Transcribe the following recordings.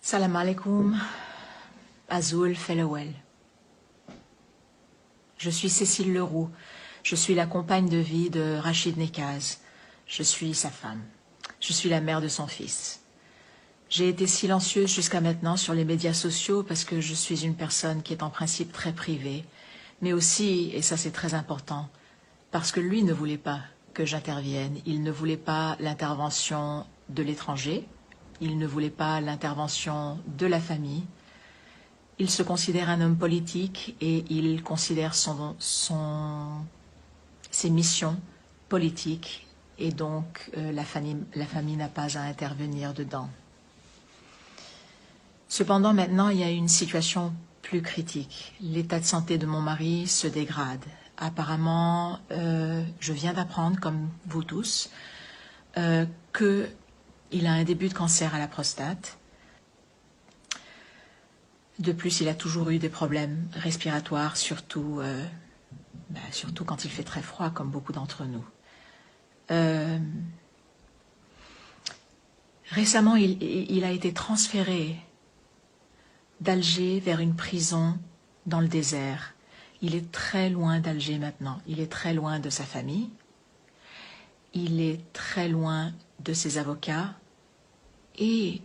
Salam alaikum, Azul Fellowell. Je suis Cécile Leroux, je suis la compagne de vie de Rachid Nekaz. Je suis sa femme, je suis la mère de son fils. J'ai été silencieuse jusqu'à maintenant sur les médias sociaux parce que je suis une personne qui est en principe très privée, mais aussi, et ça c'est très important, parce que lui ne voulait pas que j'intervienne, il ne voulait pas l'intervention de l'étranger, il ne voulait pas l'intervention de la famille. Il se considère un homme politique et il considère ses missions politiques et donc la famille n'a pas à intervenir dedans. Cependant, maintenant, il y a une situation plus critique. L'état de santé de mon mari se dégrade. Apparemment, je viens d'apprendre, comme vous tous, qu'il a un début de cancer à la prostate. De plus, il a toujours eu des problèmes respiratoires, surtout quand il fait très froid, comme beaucoup d'entre nous. Récemment, il a été transféré d'Alger vers une prison dans le désert. Il est très loin d'Alger maintenant. Il est très loin de sa famille. Il est très loin de ses avocats. Et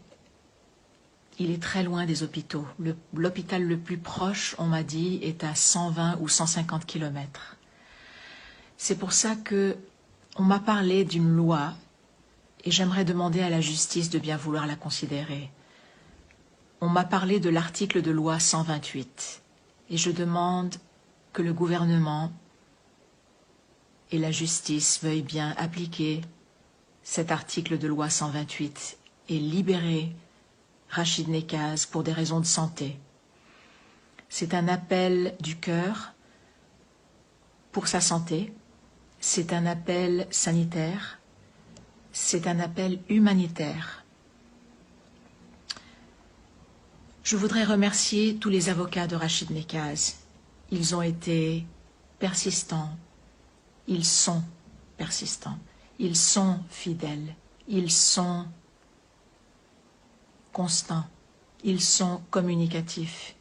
il est très loin des hôpitaux. L'hôpital le plus proche, on m'a dit, est à 120 ou 150 kilomètres. C'est pour ça qu'on m'a parlé d'une loi et j'aimerais demander à la justice de bien vouloir la considérer. On m'a parlé de l'article de loi 128 et je demande que le gouvernement et la justice veuillent bien appliquer cet article de loi 128 et libérer Rachid Nekaz pour des raisons de santé. C'est un appel du cœur pour sa santé, c'est un appel sanitaire, c'est un appel humanitaire. Je voudrais remercier tous les avocats de Rachid Nekaz. Ils ont été persistants, ils sont persistants, ils sont fidèles, ils sont constants, ils sont communicatifs,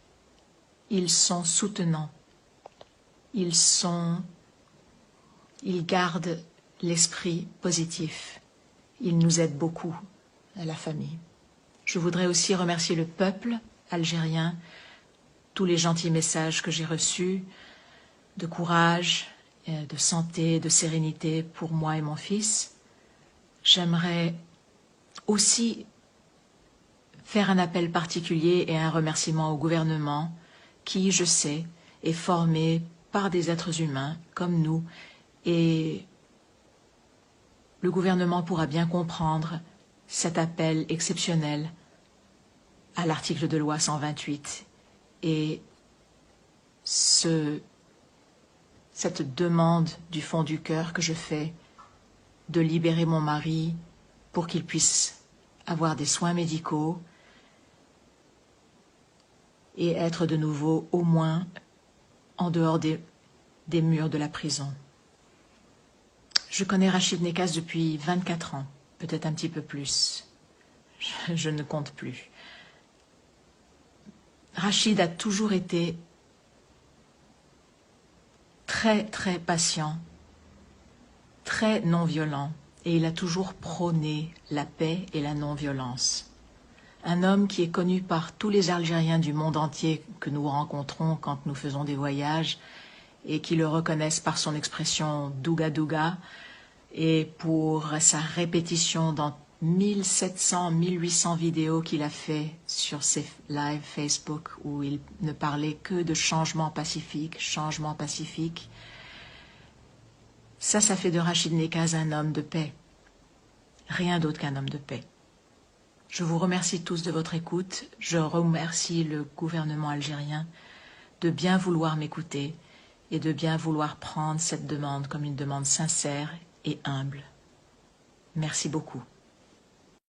ils sont soutenants, ils gardent l'esprit positif, ils nous aident beaucoup, à la famille. Je voudrais aussi remercier le peuple algérien, tous les gentils messages que j'ai reçus, de courage, de santé, de sérénité pour moi et mon fils. J'aimerais aussi faire un appel particulier et un remerciement au gouvernement qui, je sais, est formé par des êtres humains comme nous et le gouvernement pourra bien comprendre cet appel exceptionnel à l'article de loi 128 et cette demande du fond du cœur que je fais de libérer mon mari pour qu'il puisse avoir des soins médicaux et être de nouveau au moins en dehors des murs de la prison. Je connais Rachid Nekaz depuis 24 ans, peut-être un petit peu plus. Je ne compte plus. Rachid a toujours été très très patient, très non-violent, et il a toujours prôné la paix et la non-violence. Un homme qui est connu par tous les Algériens du monde entier que nous rencontrons quand nous faisons des voyages et qui le reconnaissent par son expression « douga douga » et pour sa répétition dans 1700, 1800 vidéos qu'il a fait sur ses lives Facebook où il ne parlait que de changement pacifique, changement pacifique. Ça fait de Rachid Nekaz un homme de paix. Rien d'autre qu'un homme de paix. Je vous remercie tous de votre écoute. Je remercie le gouvernement algérien de bien vouloir m'écouter et de bien vouloir prendre cette demande comme une demande sincère et humble. Merci beaucoup.